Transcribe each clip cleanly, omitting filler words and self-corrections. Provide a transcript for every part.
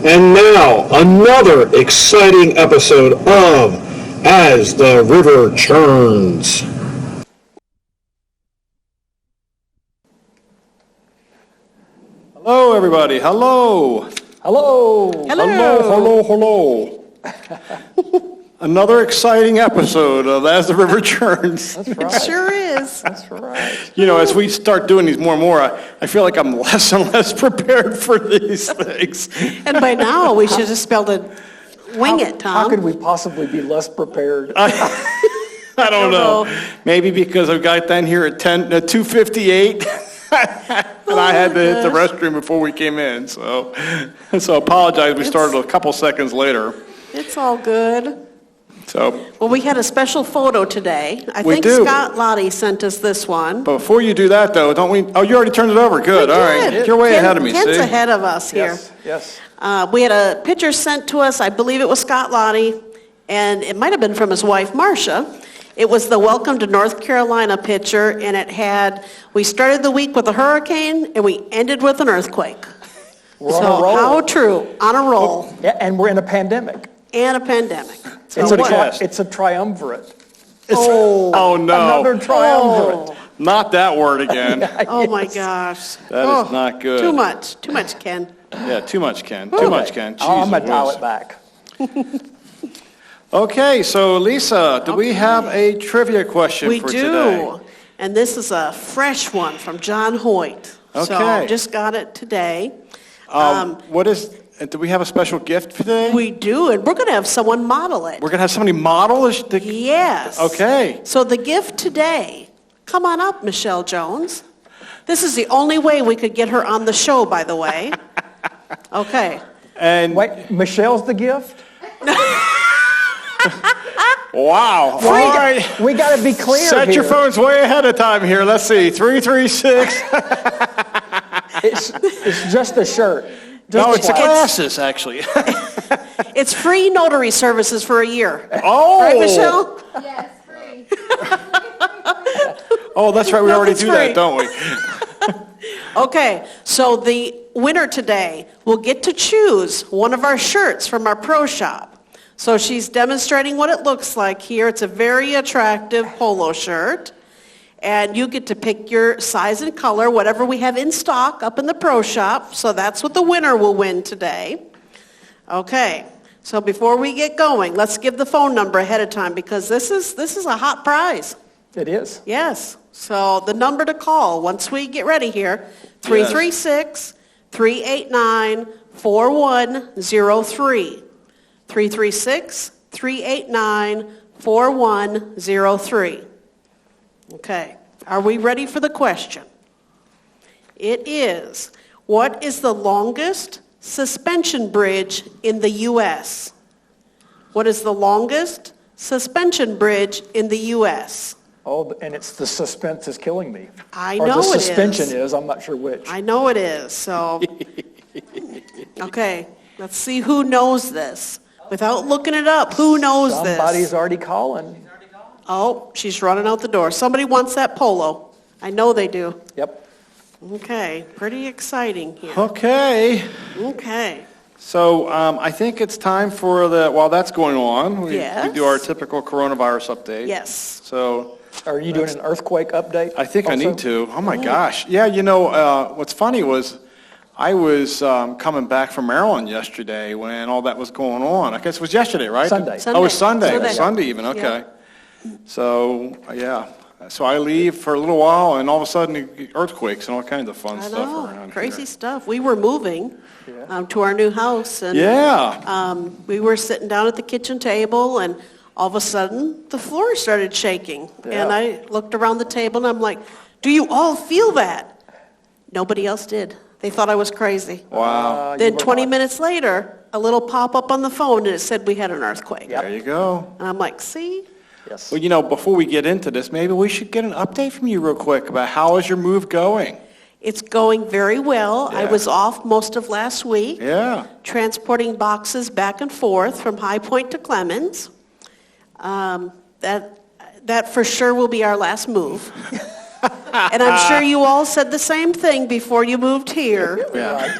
And now, another exciting episode of As the River Churns. Hello, everybody. Hello. Hello. Hello. Another exciting episode of As the River Churns. That's right. It sure is. That's right. You know, as we start doing these more and more, I feel like I'm less and less prepared for these things. And by now, we should have spelled it, wing it, Tom. How could we possibly be less prepared? I don't know. Maybe because I got down here at 2:58. And I had to hit the restroom before we came in, so apologize. We started a couple seconds later. It's all good. So. Well, we had a special photo today. I think Scott Lottie sent us this one. But before you do that, though, don't we? Oh, you already turned it over. Good. All right. You're way ahead of me. Ken's see? ahead of us here. Yes. We had a picture sent to us. I believe it was Scott Lottie, and it might have been from his wife, Marcia. It was the Welcome to North Carolina picture, and it had, we started the week with a hurricane, and we ended with an earthquake. We're on a roll. How true, on a roll. Yeah, and we're in a pandemic. And a pandemic. So It's a triumvirate. Oh, no. Another triumvirate. Not that word again. Oh, my gosh. That is not good. Too much, Ken. Yeah, too much, Ken. Too much, Ken. I'm going Jeez to dial Louise. it back. Okay, so Lisa, do we have a trivia question We for do. today? And this is a fresh one from John Hoyt. Okay. So just got it today. Do we have a special gift today? We do, and we're going to have someone model it. We're going to have somebody model it? Yes. Okay. So the gift today, come on up, Michelle Jones. This is the only way we could get her on the show, by the way. Okay. And Wait, Michelle's the gift? wow. All right. We got to be clear Set here. your phones way ahead of time here. Let's see. 336. It's just a shirt. No, it's the glasses, actually. It's free notary services for a year. Oh. Right, Michelle? Yes, free. Oh, that's right. We already do Nothing's that, don't we? Okay, so the winner today will get to choose one of our shirts from our pro shop. So she's demonstrating what it looks like here. It's a very attractive polo shirt. And you get to pick your size and color, whatever we have in stock up in the pro shop. So that's what the winner will win today. Okay, so before we get going, let's give the phone number ahead of time because this is a hot prize. It is. Yes. So the number to call once we get ready here, 336-389-4103. 336-389-4103. Okay. Are we ready for the question? It is, what is the longest suspension bridge in the U.S.? What is the longest suspension bridge in the U.S.? Oh, and it's the suspense is killing me. I or know the it is. suspension is. I'm not sure which. I know it is, so. Okay, let's see who knows this. Without looking it up, who knows this? Somebody's already calling. Oh, she's running out the door. Somebody wants that polo. I know they do. Yep. Okay, pretty exciting here. Okay. Okay. So I think it's time for while that's going on, we Yes. do our typical coronavirus update. Yes. So Are you doing an earthquake update? I think I also? need to. Oh, my gosh. Yeah, you know, what's funny was I was coming back from Maryland yesterday when all that was going on. I guess it was yesterday, right? Sunday. Oh, it was Sunday. Sunday. Sunday even, okay. So, yeah. So I leave for a little while, and all of a sudden, earthquakes and all kinds of fun I stuff know, around crazy here. stuff. We were moving to our new house, and Yeah. we were sitting down at the kitchen table, and all of a sudden, the floor started shaking. Yeah. And I looked around the table, and I'm like, do you all feel that? Nobody else did. They thought I was crazy. Wow. Then 20 minutes later, a little pop-up on the phone, and it said we had an earthquake. Yep. There you go. And I'm like, see? Yes. Well, you know, before we get into this, maybe we should get an update from you real quick about how is your move going? It's going very well. I Yeah. was off most of last week, Yeah. transporting boxes back and forth from High Point to Clemens. That for sure will be our last move. And I'm sure you all said the same thing before you moved here. Yeah.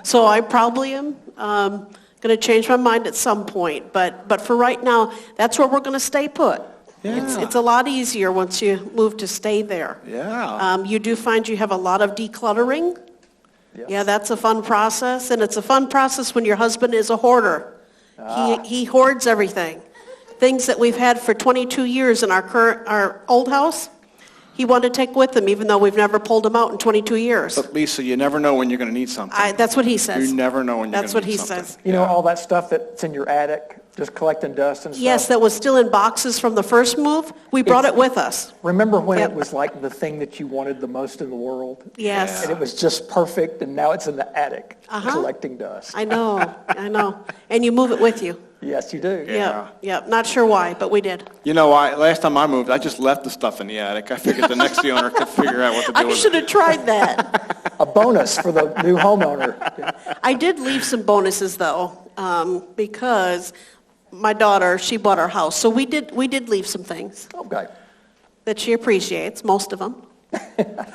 So I probably am going to change my mind at some point. But for right now, that's where we're going to stay put. Yeah. It's a lot easier once you move to stay there. Yeah. You do find you have a lot of decluttering. Yes. Yeah, that's a fun process, and it's a fun process when your husband is a hoarder. He hoards everything. Things that we've had for 22 years in our old house, he wanted to take with him, even though we've never pulled him out in 22 years. But Lisa, you never know when you're going to need something. That's what he says. You never know when you're That's going what to need he something. says. You know, all that stuff that's in your attic, just collecting dust and stuff? Yes, that was still in boxes from the first move. We brought it with us. Remember when Yep. it was like the thing that you wanted the most in the world? Yes. And it was just perfect, and now it's in the attic, collecting dust. I know. And you move it with you. Yes, you do. Yeah. Not sure why, but we did. You know, last time I moved, I just left the stuff in the attic. I figured the next owner could figure out what to do I with should it. have tried that. A bonus for the new homeowner. I did leave some bonuses, though, because my daughter, she bought our house. So we did leave some things Okay. that she appreciates, most of them.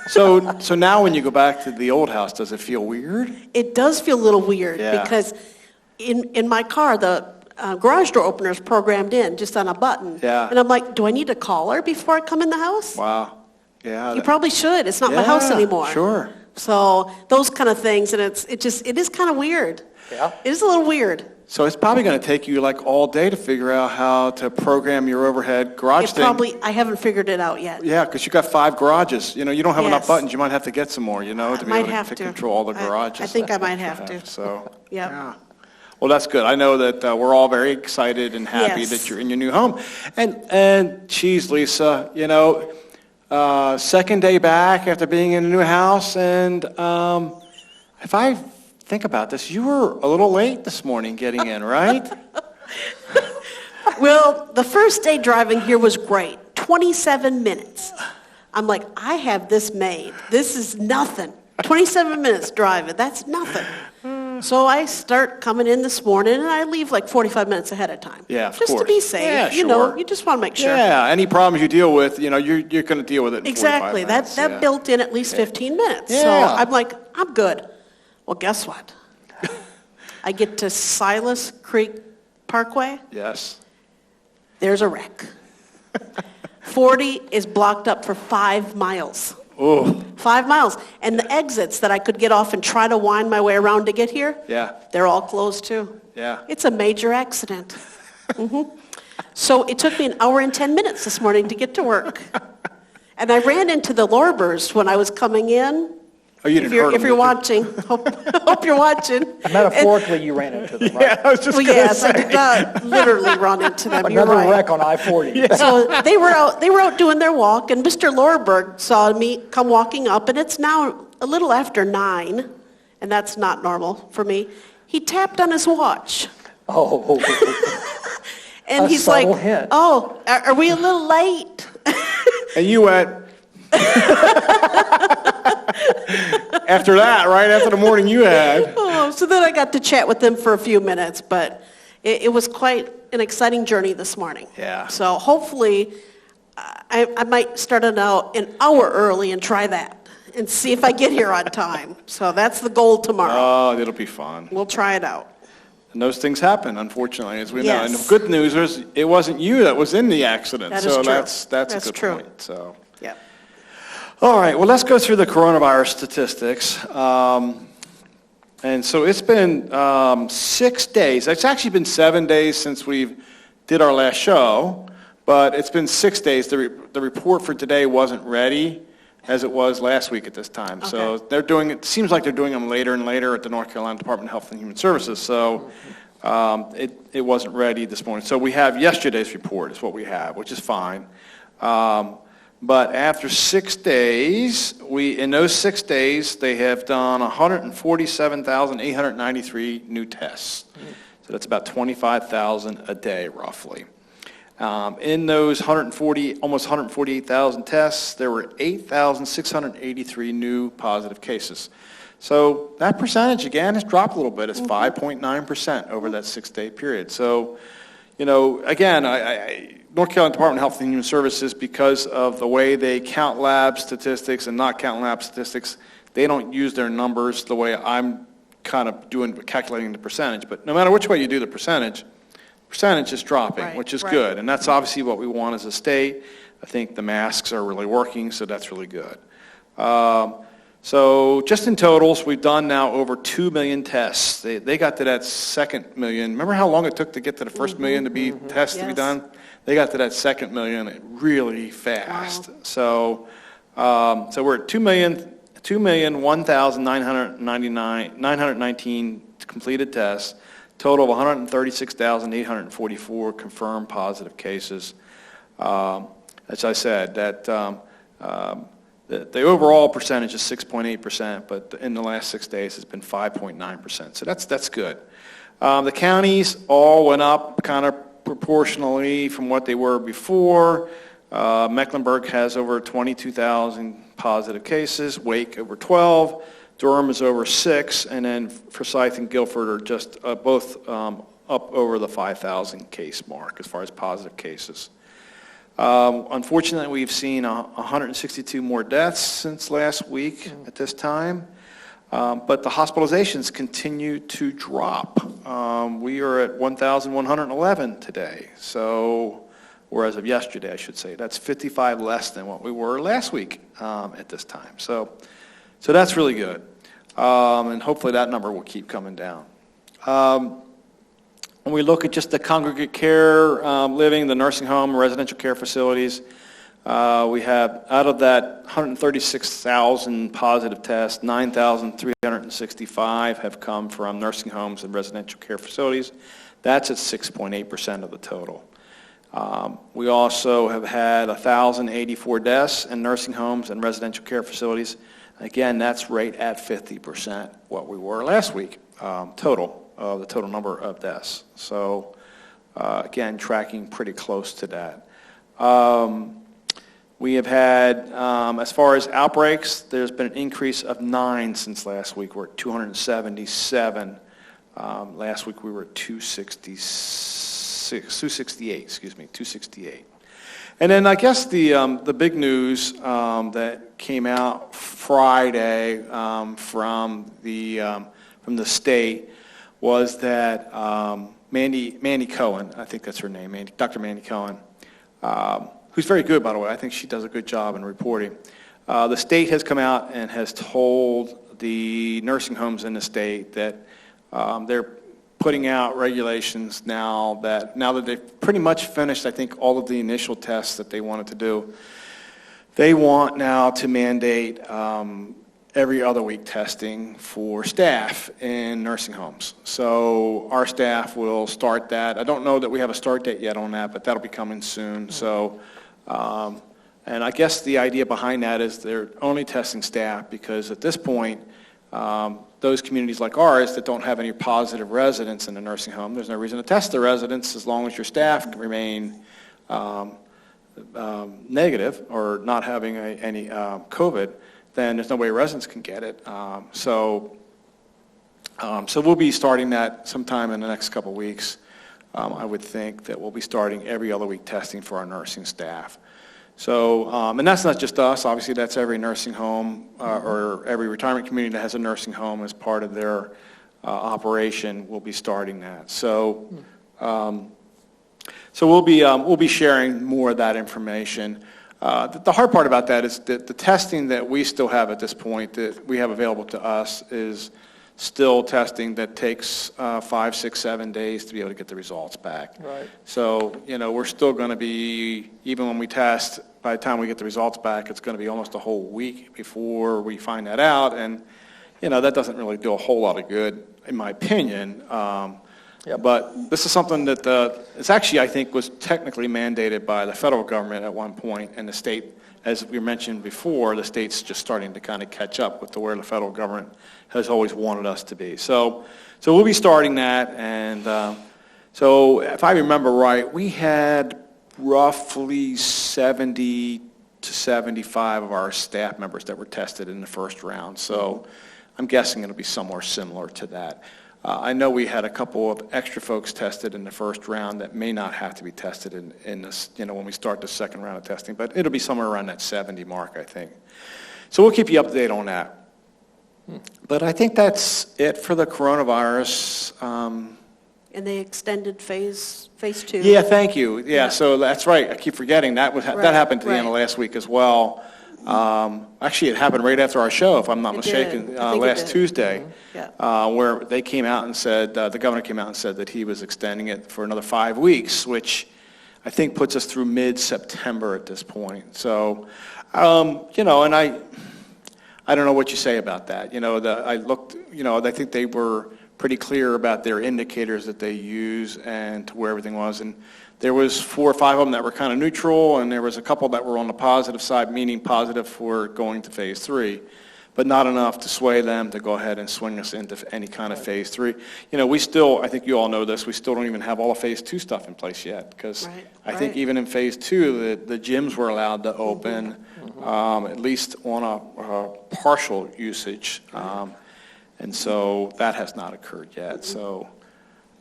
So now when you go back to the old house, does it feel weird? It does feel a little weird Yeah. because in my car, the garage door opener is programmed in just on a button. Yeah. And I'm like, do I need to call her before I come in the house? Wow. Yeah. You probably should. It's not my house Yeah, anymore. Sure. So those kind of things, and it is kind of weird. Yeah. It is a little weird. So it's probably going to take you like all day to figure out how to program your overhead garage thing. I haven't figured it out yet. Yeah, because you got 5 garages. You know, you don't have enough Yes. buttons. You might have to get some more, to I be might able have to to. control all the garages. I think I might have to. So, Yep. yeah. Well, that's good. I know that we're all very excited and happy Yes. that you're in your new home. And geez, Lisa, second day back after being in a new house, and if I think about this, you were a little late this morning getting in, right? Well, the first day driving here was great. 27 minutes. I'm like, I have this made. This is nothing. 27 minutes driving, that's nothing. So I start coming in this morning, and I leave like 45 minutes ahead of time. Yeah, of just to course. be safe. Yeah, You know, sure. you just want to make sure. Yeah, any problems you deal with, you're going to deal with it in 45 Exactly. minutes. That yeah. built in at least 15 minutes. So Yeah. I'm like, I'm good. Well, guess what? I get to Silas Creek Parkway. Yes. There's a wreck. 40 is blocked up for 5 miles. Oh, 5 miles. And the exits that I could get off and try to wind my way around to get here, yeah, they're all closed too. yeah. It's a major accident. So it took me an hour and 10 minutes this morning to get to work. And I ran into the Lorbers when I was coming in. Oh, you didn't hurt them, If you're did you? watching, hope you're watching. Metaphorically, you ran into them, right? Yeah, I was just Well, going to yes, I say. did not literally run into them. You're Another right. wreck on I-40. So they were out doing their walk, and Mr. Lorberg saw me come walking up, and it's now a little after 9, and that's not normal for me. He tapped on his watch, Oh, and A he's like, subtle hint. "Oh, are we a little late?" And you went. After that, right after the morning you had. Oh, so then I got to chat with them for a few minutes, but it was quite an exciting journey this morning. Yeah. So hopefully, I might start it out an hour early and try that and see if I get here on time. So that's the goal tomorrow. Oh, it'll be fun. We'll try it out. And those things happen, unfortunately, as we know. Yes. And the good news is it wasn't you that was in the accident. That is so true. that's That's a good true. point. So. Yeah. All right, well, let's go through the coronavirus statistics. And so it's been 6 days. It's actually been 7 days since we did our last show, but it's been 6 days. The report for today wasn't ready as it was last week at this time. So Okay. they're doing it seems like they're doing them later and later at the North Carolina Department of Health and Human Services. So it wasn't ready this morning. So we have yesterday's report is what we have, which is fine. But after 6 days, in those 6 days, they have done 147,893 new tests. So that's about 25,000 a day, roughly. In those almost 148,000 tests, there were 8,683 new positive cases. So that percentage, again, has dropped a little bit. It's 5.9% over that 6-day period. So, again, North Carolina Department of Health and Human Services, because of the way they count lab statistics and not count lab statistics, they don't use their numbers the way I'm kind of calculating the percentage. But no matter which way you do the percentage is dropping, Right, which is right. good. And that's obviously what we want as a state. I think the masks are really working, so that's really good. So just in totals, we've done now over 2 million tests. They got to that second million. Remember how long it took to get to the first million to be tests to be Yes. done? They got to that second million really fast. Wow. So we're at 2,001,919 completed tests, total of 136,844 confirmed positive cases. As I said, that the overall percentage is 6.8%, but in the last 6 days it's been 5.9%. So that's good. The counties all went up kind of proportionally from what they were before. Mecklenburg has over 22,000 positive cases, Wake over 12, Durham is over 6, and then Forsyth and Guilford are just both up over the 5,000 case mark as far as positive cases. Unfortunately, we've seen 162 more deaths since last week at this time, but the hospitalizations continue to drop. We are at 1,111 today, or as of yesterday, I should say. That's 55 less than what we were last week at this time. So that's really good, and hopefully that number will keep coming down. When we look at just the congregate care living, the nursing home, residential care facilities, we have, out of that 136,000 positive tests, 9,365 have come from nursing homes and residential care facilities. That's at 6.8% of the total. We also have had 1,084 deaths in nursing homes and residential care facilities. Again, that's right at 50% what we were last week, total. The total number of deaths. So, again, tracking pretty close to that. We have had, as far as outbreaks, there's been an increase of 9 since last week. We're at 277. Last week we were at 268. And then I guess the big news that came out Friday from the state was that Mandy Cohen, I think that's her name, Dr. Mandy Cohen, who's very good, by the way. I think she does a good job in reporting. The state has come out and has told the nursing homes in the state that they're putting out regulations now that they've pretty much finished, I think, all of the initial tests that they wanted to do. They want now to mandate every other week testing for staff in nursing homes. So our staff will start that. I don't know that we have a start date yet on that, but that'll be coming soon. So, and I guess the idea behind that is they're only testing staff because at this point, those communities like ours that don't have any positive residents in the nursing home, there's no reason to test the residents as long as your staff can remain negative or not having any COVID. Then there's no way residents can get it. So we'll be starting that sometime in the next couple of weeks. I would think that we'll be starting every other week testing for our nursing staff. So, and that's not just us. Obviously, that's every nursing home or every retirement community that has a nursing home as part of their operation will be starting that. So, we'll be sharing more of that information. The hard part about that is that the testing that we still have at this point that we have available to us is still testing that takes 5, 6, 7 days to be able to get the results back. Right. So, we're still going to be, even when we test, by the time we get the results back, it's going to be almost a whole week before we find that out. And, that doesn't really do a whole lot of good, in my opinion. Yep. But this is something that it's actually, I think, was technically mandated by the federal government at one point, and the state, as we mentioned before, the state's just starting to kind of catch up with where the federal government has always wanted us to be. So we'll be starting that, and so if I remember right, we had roughly 70 to 75 of our staff members that were tested in the first round. So I'm guessing it'll be somewhere similar to that. I know we had a couple of extra folks tested in the first round that may not have to be tested in this, when we start the second round of testing, but it'll be somewhere around that 70 mark, I think. So we'll keep you updated on that. But I think that's it for the coronavirus. And the extended phase 2. Yeah, thank you. Yeah, so that's right. I keep forgetting. That happened to the end of last week as well. Actually, it happened right after our show, if I'm not mistaken, last Tuesday, where they came out and said, the governor came out and said that he was extending it for another 5 weeks, which I think puts us through mid-September at this point. So, and I don't know what you say about that. I looked, I think they were pretty clear about their indicators that they use and to where everything was. And there was 4 or 5 of them that were kind of neutral, and there was a couple that were on the positive side, meaning positive for going to phase 3, but not enough to sway them to go ahead and swing us into any kind of phase 3. We still, I think you all know this, we still don't even have all the phase 2 stuff in place yet, because I think even in phase 2, the gyms were allowed to open, at least on a partial usage. And so that has not occurred yet. So,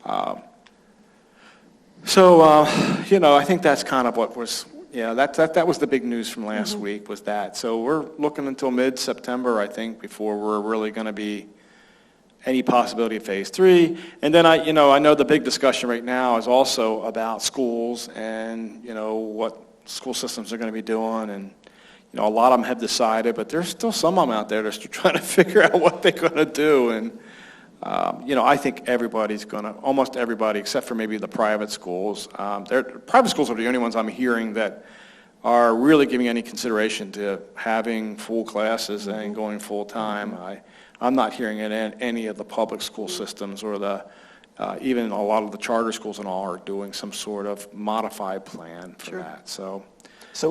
I think that's kind of what was, that was the big news from last week, was that. So we're looking until mid-September, I think, before we're really going to be any possibility of phase 3. And then I know the big discussion right now is also about schools and, what school systems are going to be doing. And, a lot of them have decided, but there's still some of them out there that are still trying to figure out what they're going to do. And, I think almost everybody, except for maybe the private schools, private schools are the only ones I'm hearing that are really giving any consideration to having full classes and going full time. I'm not hearing it in any of the public school systems or even a lot of the charter schools and all are doing some sort of modified plan for that. So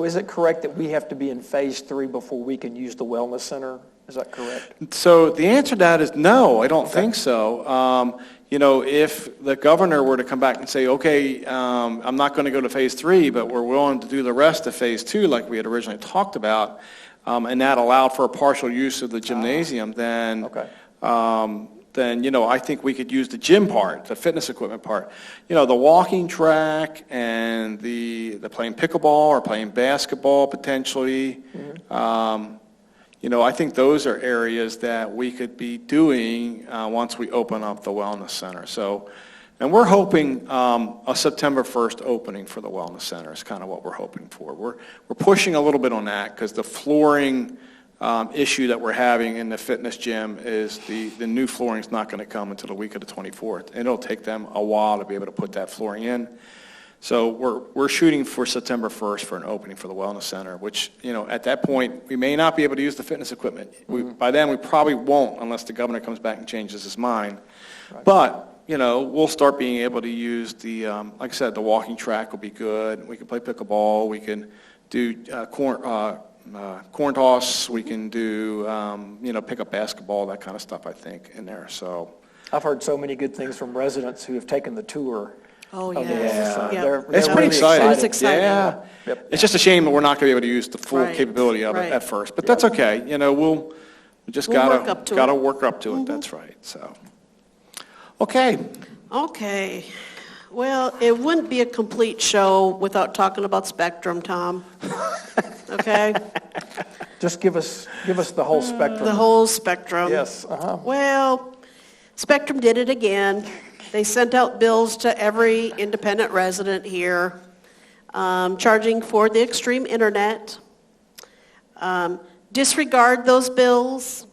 is it correct that we have to be in phase 3 before we can use the wellness center? Is that correct? So the answer to that is no, I don't think so. If the governor were to come back and say, okay, I'm not going to go to phase 3, but we're willing to do the rest of phase 2 like we had originally talked about, and that allowed for a partial use of the gymnasium, then I think we could use the gym part, the fitness equipment part. The walking track and the playing pickleball or playing basketball potentially. I think those are areas that we could be doing once we open up the wellness center. And we're hoping a September 1st opening for the wellness center is kind of what we're hoping for. We're pushing a little bit on that because the flooring issue that we're having in the fitness gym is the new flooring is not going to come until the week of the 24th. And it'll take them a while to be able to put that flooring in. So we're shooting for September 1st for an opening for the wellness center, which, at that point, we may not be able to use the fitness equipment. By then, we probably won't unless the governor comes back and changes his mind. Right. But, we'll start being able to use the, like I said, the walking track will be good. We can play pickleball. We can do corn toss, we can do, pick up basketball, that kind of stuff, I think, in there. So I've heard so many good things from residents who have taken the tour. Oh, of yes. this. Yeah. They're it's pretty really exciting. It's exciting. Yeah. Yep. It's just a shame that we're not going to be able to use the full Right. capability of it Right. at first. But that's okay. We just We'll work up to gotta it. work up to it. That's right. So, okay. Okay. Well, it wouldn't be a complete show without talking about Spectrum, Tom. Okay? Just give us the whole spectrum. The whole spectrum. Yes. Well, Spectrum did it again. They sent out bills to every independent resident here, charging for the extreme internet. Disregard those bills.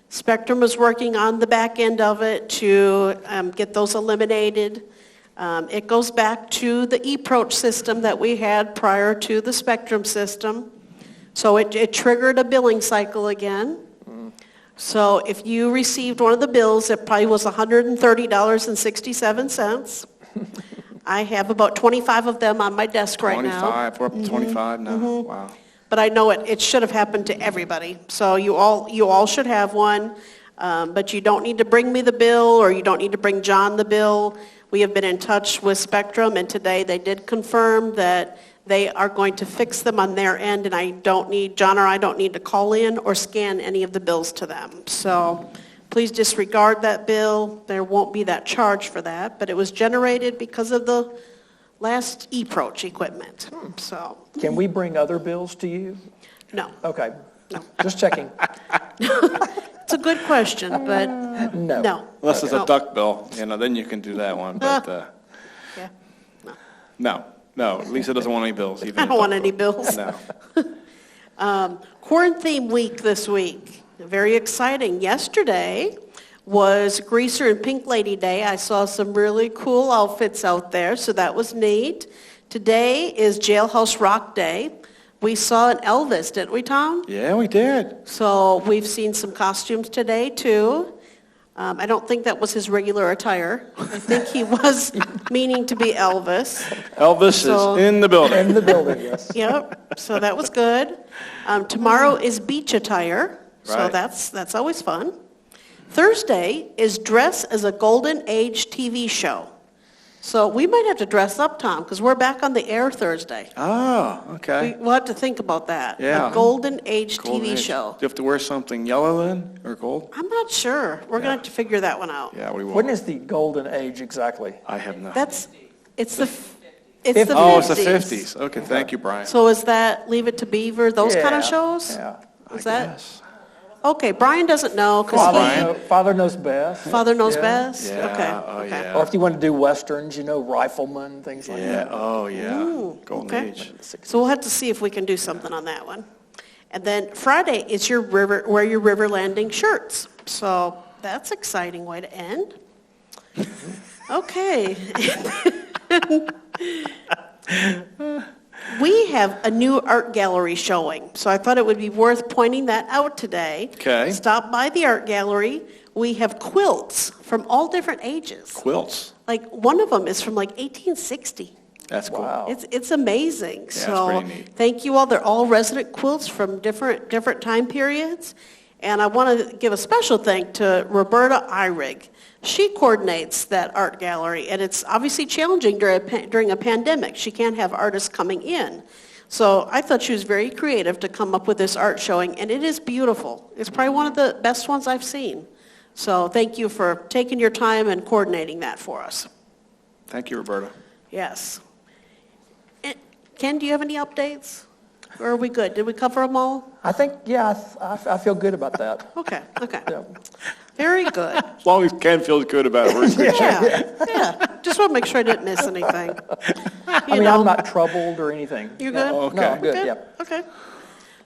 Spectrum is working on the back end of it to get those eliminated. It goes back to the eProach system that we had prior to the Spectrum system. So it triggered a billing cycle again. So if you received one of the bills, it probably was $130.67. I have about 25 of them on my desk right now. 25, we're up to 25 now. Wow. But I know it should have happened to everybody. So you all should have one. But you don't need to bring me the bill, or you don't need to bring John the bill. We have been in touch with Spectrum, and today they did confirm that they are going to fix them on their end, and John or I don't need to call in or scan any of the bills to them. So Please disregard that bill. There won't be that charge for that, but it was generated because of the last eProach equipment. So, Can we bring other bills to you? no. Okay, No. just checking. It's a good question, but No. no. Unless it's No. a duck bill, then you can do that one, but, Yeah. no, Lisa doesn't want any bills, even. I a don't want duck any bill. bills. No. Quarantine week this week. Very exciting. Yesterday was Greaser and Pink Lady Day. I saw some really cool outfits out there, so that was neat. Today is Jailhouse Rock Day. We saw an Elvis, didn't we, Tom? Yeah, we did. So we've seen some costumes today, too. I don't think that was his regular attire. I think he was meaning to be Elvis. Elvis So- is in the building. In the building, yes. Yep, so that was good. Tomorrow is beach attire, so Right. that's always fun. Thursday is dress as a golden age TV show. So we might have to dress up, Tom, because we're back on the air Thursday. Oh, okay. We'll have to think about that. Yeah. A golden age Golden TV age. show. Do you have to wear something yellow then, or gold? I'm not sure. We're going to have to figure that one out. Yeah, we will. When is the golden age exactly? I have no. It's the 50s. Oh, it's the 50s. Okay, thank you, Brian. So is that Leave It to Beaver, those kind of Yeah, shows? Yeah. Is that? Yes. Okay, Brian doesn't know because Father knows best. Father knows Yeah. best? Yeah, Okay, oh, okay. yeah. Or if you want to do westerns, riflemen, things like Yeah, that. oh, yeah. Ooh, Golden okay. age. So we'll have to see if we can do something on that one. And then Friday is wear your river landing shirts. So that's an exciting way to end. Okay. We have a new art gallery showing, so I thought it would be worth pointing that out today. Okay. Stop by the art gallery. We have quilts from all different ages. Quilts. Like, one of them is from like 1860. That's cool. Wow. It's amazing. it's So pretty neat. thank you all. They're all resident quilts from different time periods. And I want to give a special thank to Roberta Eyrig. She coordinates that art gallery, and it's obviously challenging during a pandemic. She can't have artists coming in. So I thought she was very creative to come up with this art showing, and it is beautiful. It's probably one of the best ones I've seen. So thank you for taking your time and coordinating that for us. Thank you, Roberta. Yes. Ken, do you have any updates? Or are we good? Did we cover them all? I think, yeah, I feel good about that. Okay. Yeah. Very good. As long as Ken feels good about it, we're in good shape. Yeah. Just want to make sure I didn't miss anything. I'm not troubled or anything. You're good? Oh, okay. No, I'm good, Okay. yeah. Okay.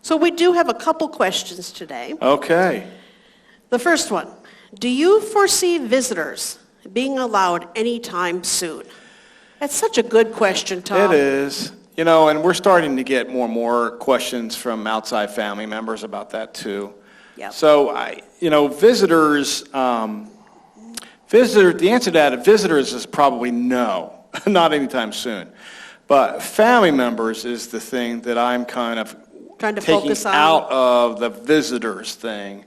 So we do have a couple questions today. Okay. The first one, do you foresee visitors being allowed anytime soon? That's such a good question, Tom. It is. And we're starting to get more and more questions from outside family members about that too. Yep. So, visitors, the answer to that, visitors is probably no, not anytime soon. But family members is the thing that I'm kind of Trying to taking focus on. out of the visitors thing.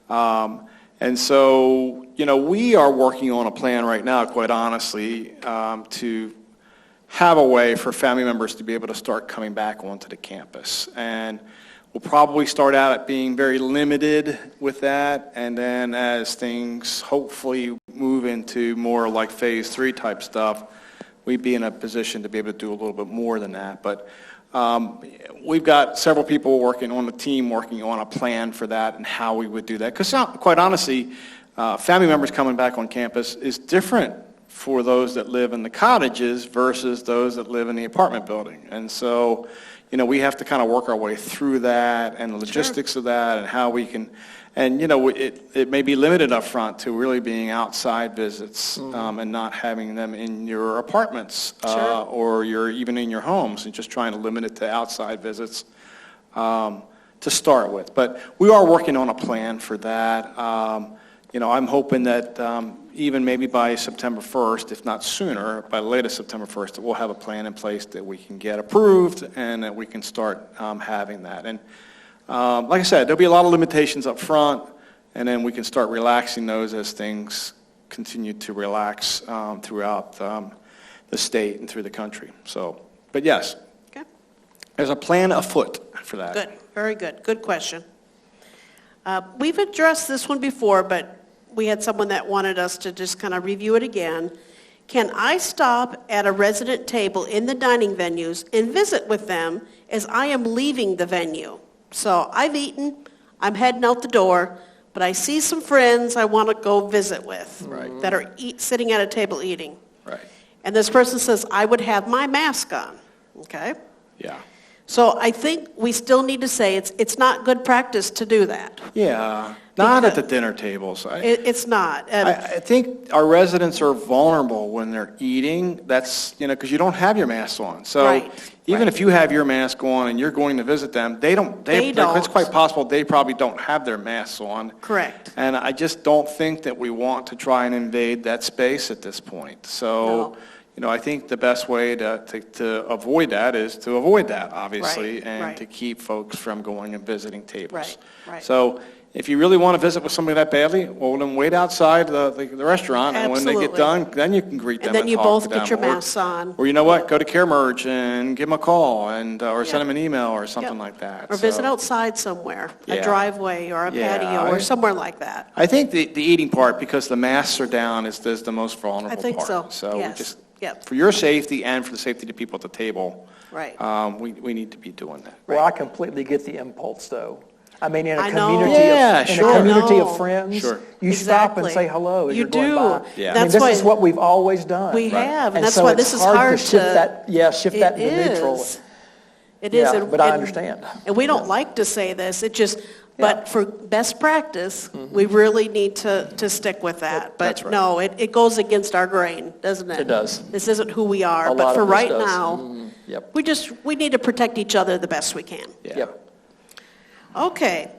And so, we are working on a plan right now, quite honestly, to have a way for family members to be able to start coming back onto the campus. And we'll probably start out at being very limited with that, and then as things hopefully move into more like phase 3 type stuff, we'd be in a position to be able to do a little bit more than that. But we've got several people working on the team, working on a plan for that and how we would do that. Because quite honestly, family members coming back on campus is different for those that live in the cottages versus those that live in the apartment building. And so, we have to kind of work our way through that and the logistics of that and how we can, and it may be limited up front to really being outside visits and not having them in your apartments or even in your homes, and just trying to limit it to outside visits to start with. But we are working on a plan for that. I'm hoping that even maybe by September 1st, if not sooner, by the latest September 1st, that we'll have a plan in place that we can get approved and that we can start having that. And like I said, there'll be a lot of limitations up front, and then we can start relaxing those as things continue to relax throughout the state and through the country. So, but yes, Okay. there's a plan afoot for that. Good. Very good. Good question. We've addressed this one before, but we had someone that wanted us to just kind of review it again. Can I stop at a resident table in the dining venues and visit with them as I am leaving the venue? So I've eaten, I'm heading out the door, but I see some friends I want to go visit with that are sitting at a table eating. Right. And this person says, I would have my mask on, okay? Yeah. So I think we still need to say it's not good practice to do that. Yeah, not at the dinner tables. It's not. And I think our residents are vulnerable when they're eating. That's, because you don't have your mask on. So Right, even if you have your mask on and you're going to visit them, they don't. It's quite possible they probably don't have their masks on. Correct. And I just don't think that we want to try and invade that space at this point. So, I think the best way to avoid that is to avoid that, obviously, Right, and right. to keep folks from going and visiting tables. Right, right. So if you really want to visit with somebody that badly, well, then wait outside the restaurant, and when they get Absolutely. done, then you can greet them And then you talk both to get them. your Or- masks on. Or you know what, go to CareMerge and give them a call, and or send Yep. them an email or something Yep. like that. Or visit So outside somewhere, a Yeah. driveway or a Yeah, patio or somewhere like that. I think the eating part, because the masks are down, is the most vulnerable I think part. so, we yes. just, Yep. for your safety and for the safety of the people at the table, Right. we need to be doing that. Well, I completely get the impulse, though. I mean, in a I know. community, Yeah, in sure. a community I know. of friends, Sure. you stop and Exactly. say hello as You you're going do. by. Yeah. I mean, That's this why is what we've always done. we have, and And that's so why it's this is hard hard to shift that, shift that It to neutral. is. It is. Yeah, and- but I and- understand. And we don't like to say this, but for best practice, Mm-hmm. we really need to stick with that. That's But right. no, it goes against our grain, doesn't it? It does. This isn't who we are, A but lot for of this right does. now, Yep. we need to protect each other the best we can. Yeah. Yep. Okay.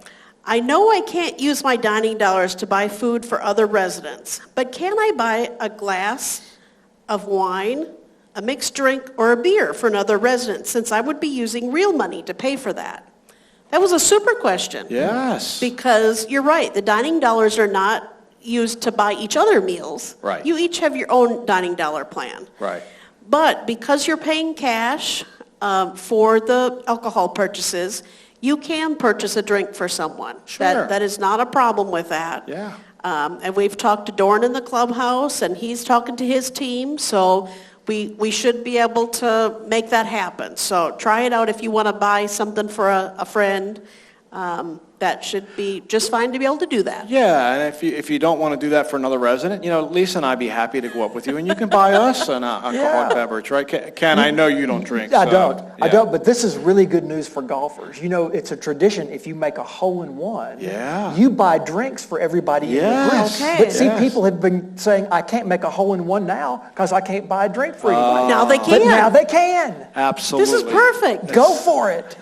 I know I can't use my dining dollars to buy food for other residents, but can I buy a glass of wine, a mixed drink, or a beer for another resident, since I would be using real money to pay for that? That was a super question. Yes. Because you're right, the dining dollars are not used to buy each other meals. Right. You each have your own dining dollar plan. Right. But because you're paying cash for the alcohol purchases, you can purchase a drink for someone. Sure. That is not a problem with that. Yeah. And we've talked to Dorn in the clubhouse, and he's talking to his team, so we should be able to make that happen. So try it out if you want to buy something for a friend. That should be just fine to be able to do that. Yeah, and if you don't want to do that for another resident, Lisa and I'd be happy to go up with you, and you can buy us an alcoholic Yeah. beverage, right? Ken, I know you don't drink. I so, don't. I yeah. don't, but this is really good news for golfers. It's a tradition, if you make a hole-in-one, Yeah. you buy drinks for everybody in the group. Yes. Okay. But see, Yes. people have been saying, I can't make a hole-in-one now because I can't buy a drink for anybody. Now they But can. now they can. Absolutely. This is perfect. Go for it.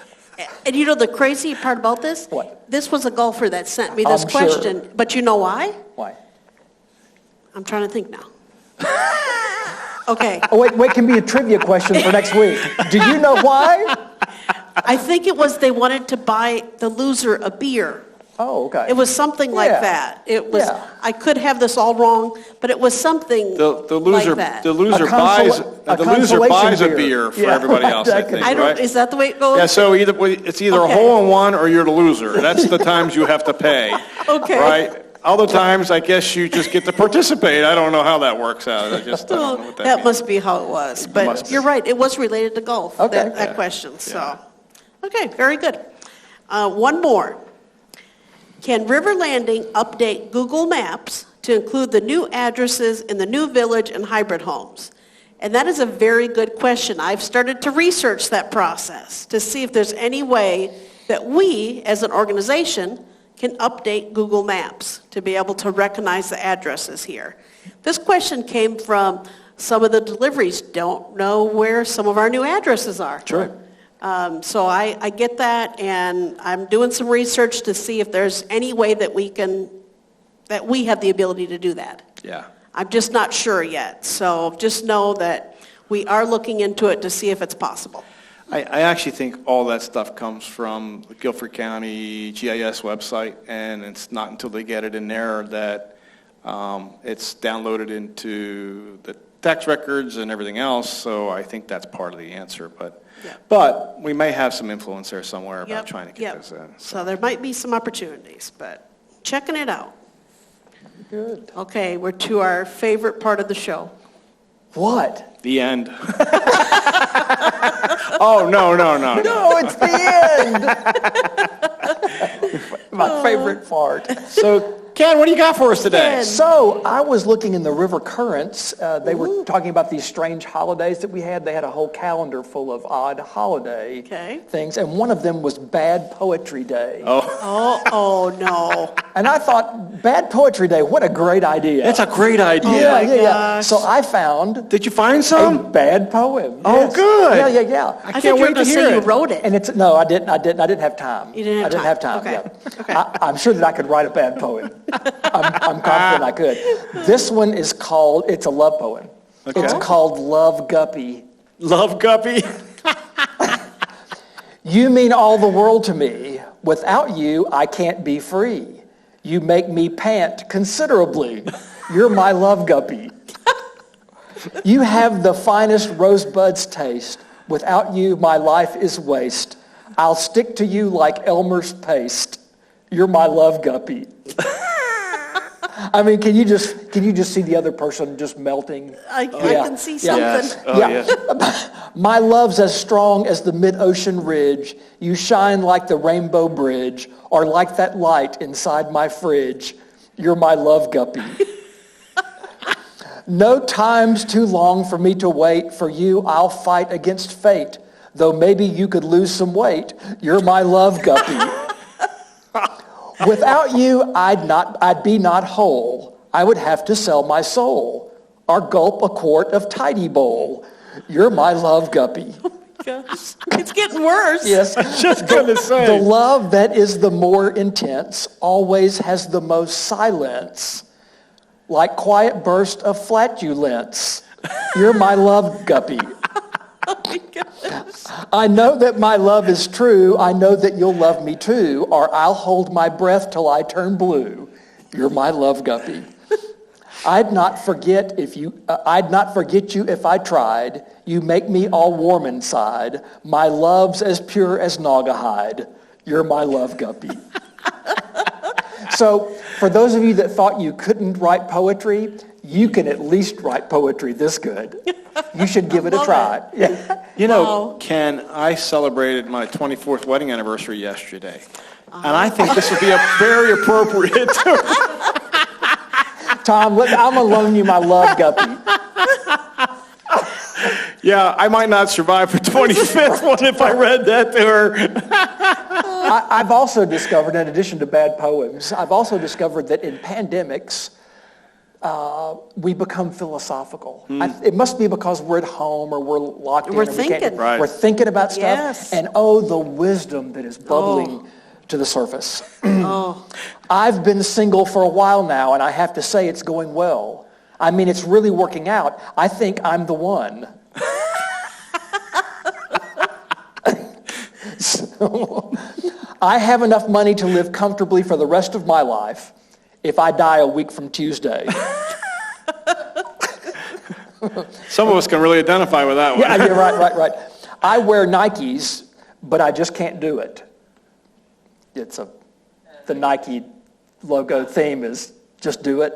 And you know the crazy part about this? What? This was a golfer that sent me this I'm sure. question, but you know why? Why? I'm trying to think now. Okay, Oh, wait, can be a trivia question for next week. Do you know why? I think it was they wanted to buy the loser a beer. Oh, okay. It was something like Yeah. that. It was, Yeah. I could have this all wrong, but it was something The loser like that. the loser A buys a the loser consolation buys a beer. beer for Yeah, everybody right, else. I that could think, I don't, right? is that the way it goes? Yeah, so it's either Okay. a hole in one or you're the loser. That's the times you have to pay. Okay. Right? Other times, I guess you just get to participate. I don't know how that works out. I don't know what that means. must be how it was, but must be. you're right, it was related to golf, Okay. that question, so. Okay, very good. One more. Can River Landing update Google Maps to include the new addresses in the new village and hybrid homes? And that is a very good question. I've started to research that process to see if there's any way that we, as an organization, can update Google Maps to be able to recognize the addresses here. This question came from some of the deliveries don't know where some of our new addresses are. Sure. So I get that, and I'm doing some research to see if there's any way that we have the ability to do that. Yeah. I'm just not sure yet. So just know that we are looking into it to see if it's possible. I actually think all that stuff comes from the Guilford County GIS website, and it's not until they get it in there that it's downloaded into the tax records and everything else. So I think that's part of the answer. Yeah. But we may have some influence there somewhere about Yep, trying to get yep. those in. So there might be some opportunities, but checking it out. Good. Okay, we're to our favorite part of the show. What? The end. Oh, no. No, it's the end. My favorite part. So, Ken, what do you got for us today? Ken. So I was looking in the river currents. They were talking about these strange holidays that we had. They had a whole calendar full of odd holiday things, and one of them was Bad Poetry Day. Oh, no. And I thought, Bad Poetry Day, what a great idea. That's a great idea. Yeah. So I found Did you find a some? bad poem. Oh, Yes. good. Yeah. I I can't thought you were wait to going to hear say you it. wrote it. And no, I didn't have time. You didn't have I didn't time. have time. Okay. Yeah. Okay. I'm sure that I could write a bad poem. I'm confident I could. This one is called, it's a love poem. Okay. It's called Love Guppy. Love Guppy. You mean all the world to me. Without you, I can't be free. You make me pant considerably. You're my love guppy. You have the finest rosebud's taste. Without you, my life is waste. I'll stick to you like Elmer's paste. You're my love guppy. I mean, can you just see the other person just melting? I can see something. Yes. Oh, yes. My love's as strong as the mid-ocean ridge. You shine like the rainbow bridge, or like that light inside my fridge. You're my love guppy. No time's too long for me to wait. For you, I'll fight against fate. Though maybe you could lose some weight. You're my love guppy. Without you, I'd be not whole. I would have to sell my soul, or gulp a quart of tidy bowl. You're my love guppy. Gosh, it's getting worse. Yes. Just gonna say. The love that is the more intense always has the most silence, like quiet burst of flatulence. You're my love guppy. Oh my gosh. I know that my love is true. I know that you'll love me too, or I'll hold my breath till I turn blue. You're my love guppy. I'd not forget you if I tried. You make me all warm inside. My love's as pure as Naugahyde. You're my love guppy. So, for those of you that thought you couldn't write poetry, you can at least write poetry this good. You should give it a Love try. Yeah. You know, Wow. Ken, I celebrated my 24th wedding anniversary yesterday. And I think this would be a very appropriate. Tom, I'm going to loan you my love guppy. Yeah, I might not survive for 25th one if I read that to her. I've also discovered, in addition to bad poems, I've also discovered that in pandemics, we become philosophical. It must be because we're at home or we're locked in. We're or we can't- thinking. Right. We're thinking about stuff. Yes. And the wisdom that is bubbling to the surface. Oh, I've been single for a while now, and I have to say it's going well. I mean, it's really working out. I think I'm the one. So, I have enough money to live comfortably for the rest of my life if I die a week from Tuesday. Some of us can really identify with that one. Yeah, right. I wear Nikes, but I just can't do it. The Nike logo theme is just do it.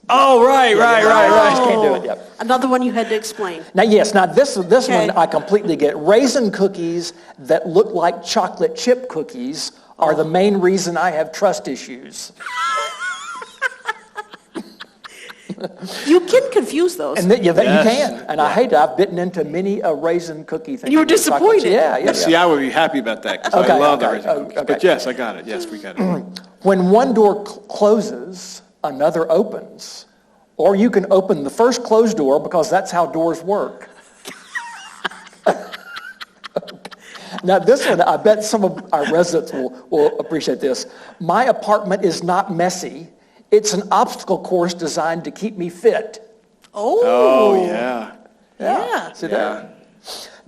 Oh, right. I just can't do it, yeah. another one you had to explain. Now, this Okay. one I completely get. Raisin cookies that look like chocolate chip cookies are the main reason I have trust issues. You can confuse those. And you Yes. can. And I hate it. I've bitten into many a raisin cookie thing. You were disappointed. Yeah. See, I would be happy about that because Okay, I love the okay, raisin cookies. okay. But yes, I got it. Yes, we got it. When one door closes, another opens. Or you can open the first closed door because that's how doors work. Now this one, I bet some of our residents will appreciate this. My apartment is not messy. It's an obstacle course designed to keep me fit. Oh, yeah. Yeah. See that?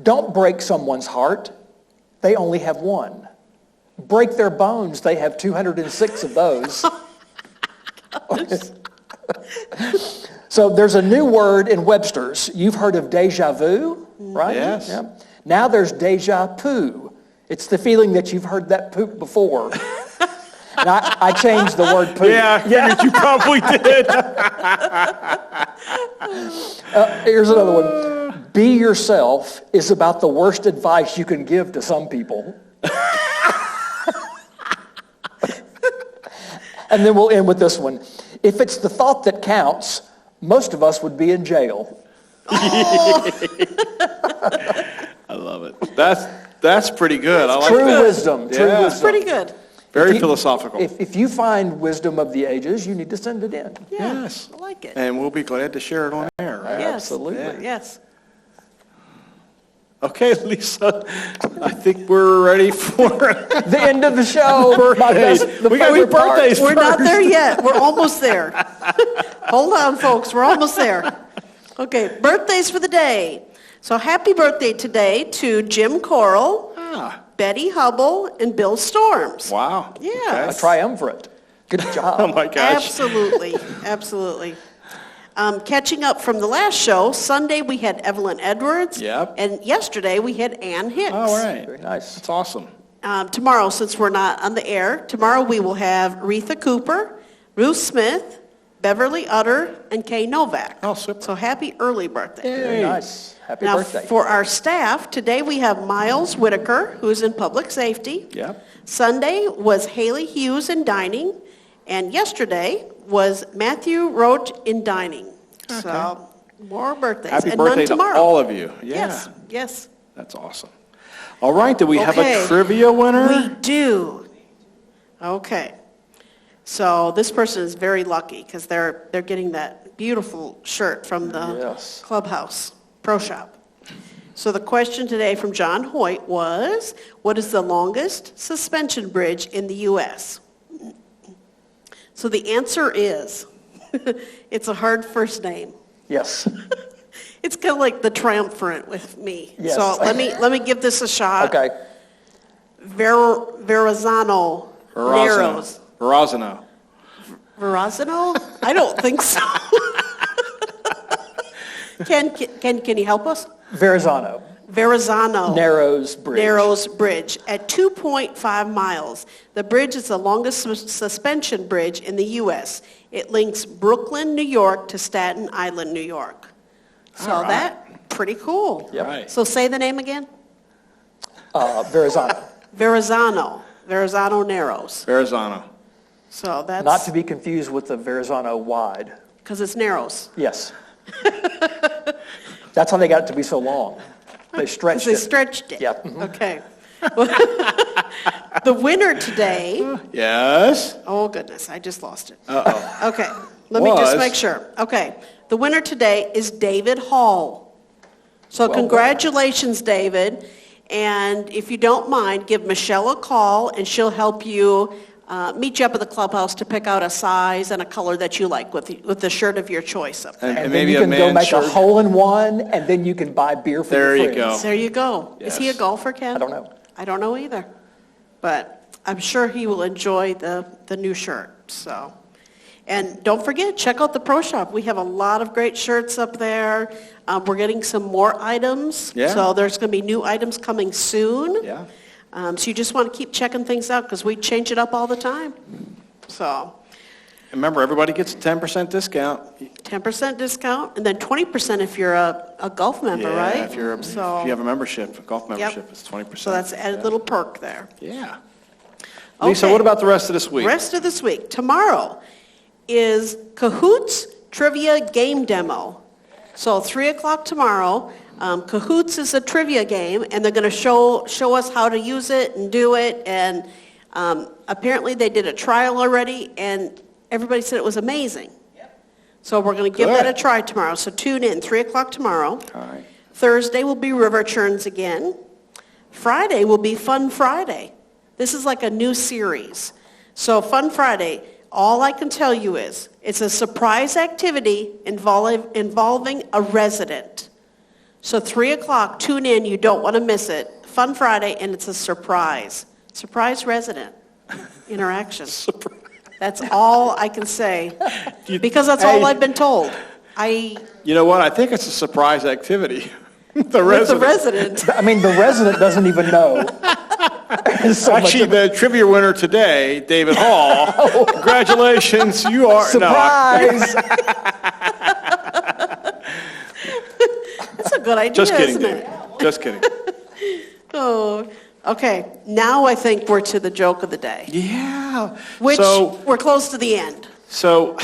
Don't break someone's heart. They only have one. Break their bones. They have 206 of those. So there's a new word in Webster's. You've heard of deja vu, right? Yes. Yeah. Now there's deja poo. It's the feeling that you've heard that poop before. And I changed the word poop. Yeah, I figured you probably did. Here's another one. Be yourself is about the worst advice you can give to some people. And then we'll end with this one. If it's the thought that counts, most of us would be in jail. I love it. That's pretty good. I like True that. wisdom. True Yeah. wisdom. Pretty good. Very philosophical. If you find wisdom of the ages, you need to send it in. Yeah, Yes. I like it. And we'll be glad to share it on air, right? Yes. Absolutely. Yes. Okay, Lisa, I think we're ready for The end of the show. My birthdays. best- the We got to do favorite part. birthdays We're not first. there yet. We're almost there. Hold on, folks. We're almost there. Okay, birthdays for the day. So happy birthday today to Jim Coral, Ah, Betty Hubble, and Bill Storms. wow. Yeah. A triumvirate. Good job. Oh, my gosh. Absolutely. Absolutely. Catching up from the last show, Sunday we had Evelyn Edwards. Yep. And yesterday we had Ann Hicks. All right. Very nice. That's awesome. Tomorrow, since we're not on the air, tomorrow we will have Retha Cooper, Ruth Smith, Beverly Utter, and Kay Novak. Oh, super. So happy early birthday. Very nice. Happy Now, birthday. for our staff, today we have Miles Whitaker, who's in public safety. Yep. Sunday was Haley Hughes in dining, and yesterday was Matthew Roach in dining. So, more birthdays. Happy and birthday none tomorrow. to all of you. Yeah. Yes, yes. That's awesome. All right, do we have Okay. a trivia winner? We do. Okay. So this person is very lucky because they're getting that beautiful shirt from the Yes. Clubhouse Pro Shop. So the question today from John Hoyt was, what is the longest suspension bridge in the U.S.? So the answer is, it's a hard first name. Yes. It's kind of like the triumvirate with me. Yes. So let me give this a shot. Okay. Verrazano Narrows. Verrazano. Verrazano? I don't think so. Can you help us? Verrazano. Verrazano. Narrows Bridge. Narrows Bridge at 2.5 miles. The bridge is the longest suspension bridge in the U.S. It links Brooklyn, New York to Staten Island, New York. So All right. that, pretty cool. Yep. Right. So say the name again. Verrazano. Verrazano. Verrazano Narrows. Verrazano. So that's, Not to be confused with the Verrazano Wide. because it's Narrows. Yes. That's how they got it to be so long. They stretched They it. stretched it. Yeah. Mhm. Okay. The winner today, Yes. oh goodness, I just lost it. Uh-oh. Okay, let me just Was. make sure. Okay, the winner today is David Hall. So Well congratulations, David. And if you don't mind, give Michelle a call and she'll help you, meet you up at the clubhouse to pick out a size and a color that you like with the shirt of your choice up there. And And then maybe you a can go man's make shirt. a hole-in-one, and then you can buy beer for There your you friends. go. There you go. Is he a Yes. golfer, Ken? I don't know. I don't know either. But I'm sure he will enjoy the new shirt, so. And don't forget, check out the Pro Shop. We have a lot of great shirts up there. We're getting some more items. Yeah. So there's going to be new items coming soon. Yeah. So you just want to keep checking things out because we change it up all the time. So Remember, everybody gets a 10% discount. 10% discount and then 20% if you're a golf member, Yeah, right? if you So- have a membership, a golf membership, it's 20%. So that's an added little perk there. Yeah. Lisa, Okay. what about the rest of this week? Rest of this week. Tomorrow is Cahoots Trivia Game Demo. So 3 o'clock tomorrow. Cahoots is a trivia game, and they're going to show us how to use it and do it. And apparently they did a trial already, and everybody said it was amazing. So we're going to give Good. that a try tomorrow. So tune in, 3 o'clock tomorrow. All right. Thursday will be River Churns again. Friday will be Fun Friday. This is like a new series. So Fun Friday, all I can tell you is it's a surprise activity involving a resident. So 3 o'clock, tune in, you don't want to miss it. Fun Friday, and it's a surprise. Surprise resident interaction. That's all I can say, because that's all I've been told. You know what? I think it's a surprise activity. The With the resident. resident. I mean, the resident doesn't even know. So much Actually, of the trivia winner today, David Hall. Congratulations, you are. surprise. That's a good idea, Just kidding, isn't David. it? Just kidding. Oh, okay. Now I think we're to the joke of the day, Yeah. which So, we're close to the end. so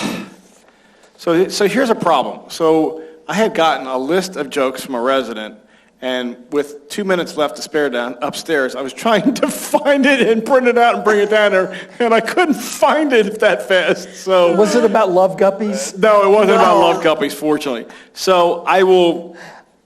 here's a problem. So I had gotten a list of jokes from a resident, and with 2 minutes left to spare down upstairs, I was trying to find it and print it out and bring it down there, and I couldn't find it that fast. So Was it about love guppies? no, it wasn't about No. love guppies, fortunately. So I will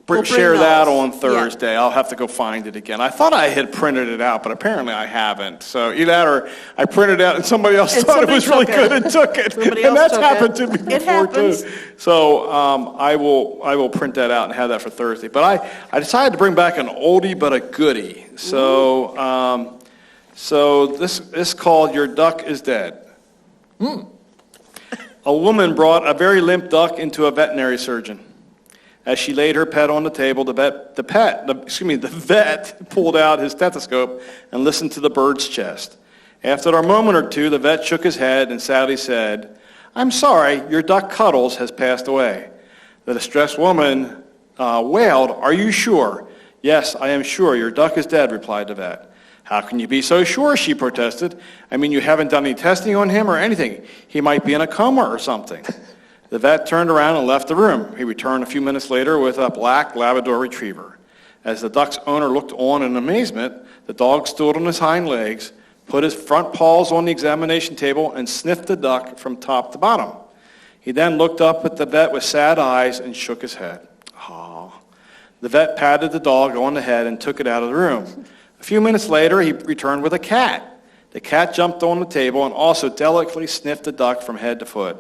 We'll bring share that those. on Thursday. I'll have to go find it again. I thought I had printed it out, but apparently I haven't. So either that or I printed it out and somebody else And thought it was really somebody took good it. and took it. Somebody And else that's took happened to it. me It before happens. too. So I will print that out and have that for Thursday. But I decided to bring back an oldie but a goodie. So this is called Your Duck is Dead. A woman brought a very limp duck into a veterinary surgeon. As she laid her pet on the table, the vet pulled out his stethoscope and listened to the bird's chest. After a moment or two, the vet shook his head and sadly said, "I'm sorry, your duck Cuddles has passed away." The distressed woman wailed, "Are you sure?" "Yes, I am sure. Your duck is dead," replied the vet. "How can you be so sure?" she protested. "I mean, you haven't done any testing on him or anything. He might be in a coma or something." The vet turned around and left the room. He returned a few minutes later with a black Labrador retriever. As the duck's owner looked on in amazement, the dog stood on his hind legs, put his front paws on the examination table, and sniffed the duck from top to bottom. He then looked up at the vet with sad eyes and shook his head. "Aw." The vet patted the dog on the head and took it out of the room. A few minutes later, he returned with a cat. The cat jumped on the table and also delicately sniffed the duck from head to foot.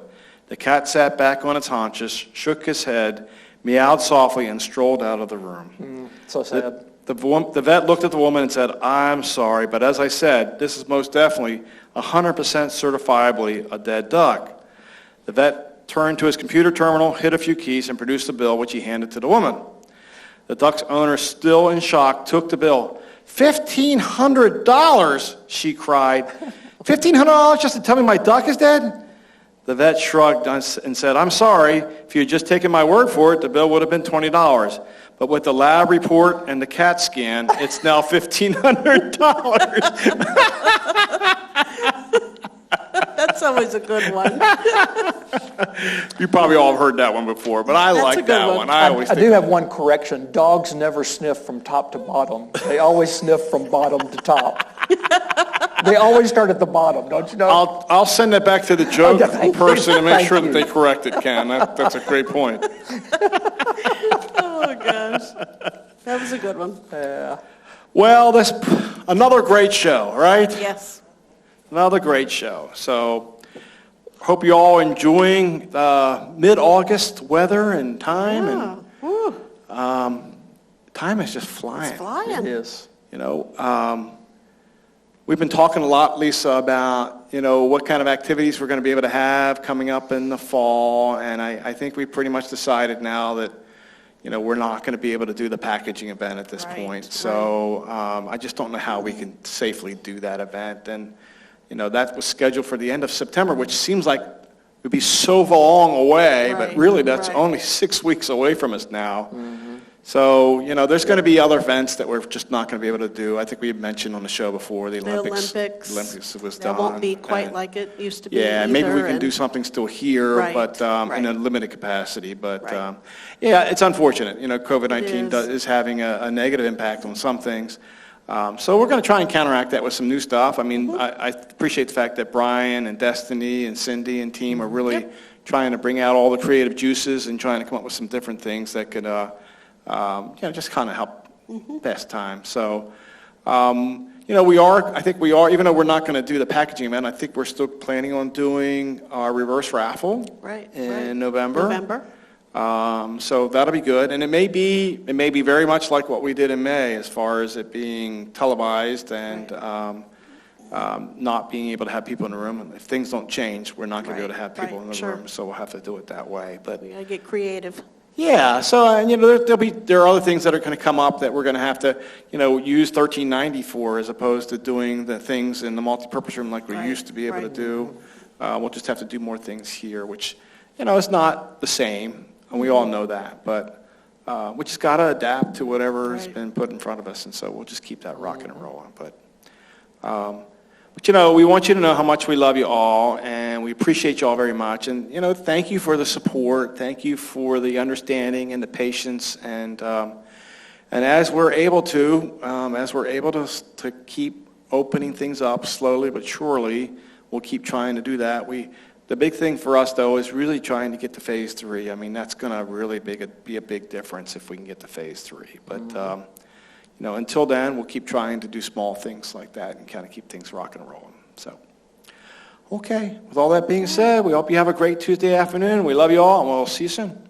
The cat sat back on its haunches, shook his head, meowed softly, and strolled out of the room. So sad. The vet looked at the woman and said, "I'm sorry, but as I said, this is most definitely 100% certifiably a dead duck." The vet turned to his computer terminal, hit a few keys, and produced a bill, which he handed to the woman. The duck's owner, still in shock, took the bill. $1,500, she cried. $1,500 just to tell me my duck is dead? The vet shrugged and said, "I'm sorry. If you had just taken my word for it, the bill would have been $20. But with the lab report and the CAT scan, it's now $1,500. That's always a good one. You probably all have heard that one before, but I That's a like good that one. one. I always do think have one correction. Dogs never sniff from top to bottom. They always sniff from bottom to top. They always start at the bottom, don't you know? I'll send that back to the joke Okay, thank person you. and make Thank sure that you. they correct it, Ken. That's a great point. Oh, gosh. That was a good one. Well, that's another great show, right? Yes. Another great show. So hope you all enjoying mid-August weather and time. Yeah. Woo. And time is just flying. It's flying. It is. You know, we've been talking a lot, Lisa, about, what kind of activities we're going to be able to have coming up in the fall. And I think we pretty much decided now that, we're not going to be able to do the packaging event at this Right, point. So I just don't know how we can safely do that event. And, that was scheduled for the end of September, which seems like it would be so long away, but Right, really that's right. only 6 weeks away from us now. So, there's going to be other events that we're just not going to be able to do. I think we had mentioned on the show before, the The Olympics. Olympics. Olympics was That done. won't be quite and- like it used to be Yeah, maybe we either, can do and- something still here, Right, but in a right. limited capacity. But, Right. yeah, it's unfortunate. COVID-19 It is. is having a negative impact on some things. So we're going to try and counteract that with some new stuff. I mean, Mm-hmm. I appreciate the fact that Brian and Destiny and Cindy and team are really Yep. trying to bring out all the creative juices and trying to come up with some different things that could, just kind of help Mm-hmm. pass time. So, I think we are, even though we're not going to do the packaging event, I think we're still planning on doing our reverse raffle Right, in right. November. November. So that'll be good, and it may be very much like what we did in May, as far as it being televised and not being able to have people in the room. And if things don't change, we're not going to be able to have people Right, in the sure. room, so we'll have to do it that way. But We gotta get creative. Yeah, so, there are other things that are going to come up that we're going to have to, use 1390 for, as opposed to doing the things in the multipurpose room like we used to be able to do. We'll just have to do more things here, which, is not the same, and we all know that, but we just got to adapt to whatever's been put in front of us, and so we'll just keep that rocking and rolling. But we want you to know how much we love you all, and we appreciate you all very much. And, thank you for the support. Thank you for the understanding and the patience. And as we're able to keep opening things up slowly but surely, we'll keep trying to do that. The big thing for us, though, is really trying to get to phase 3. I mean, that's going to really be a big difference if we can get to phase 3. But, until then, we'll keep trying to do small things like that and kind of keep things rocking and rolling. So, okay. With all that being said, we hope you have a great Tuesday afternoon. We love you all, and we'll see you soon.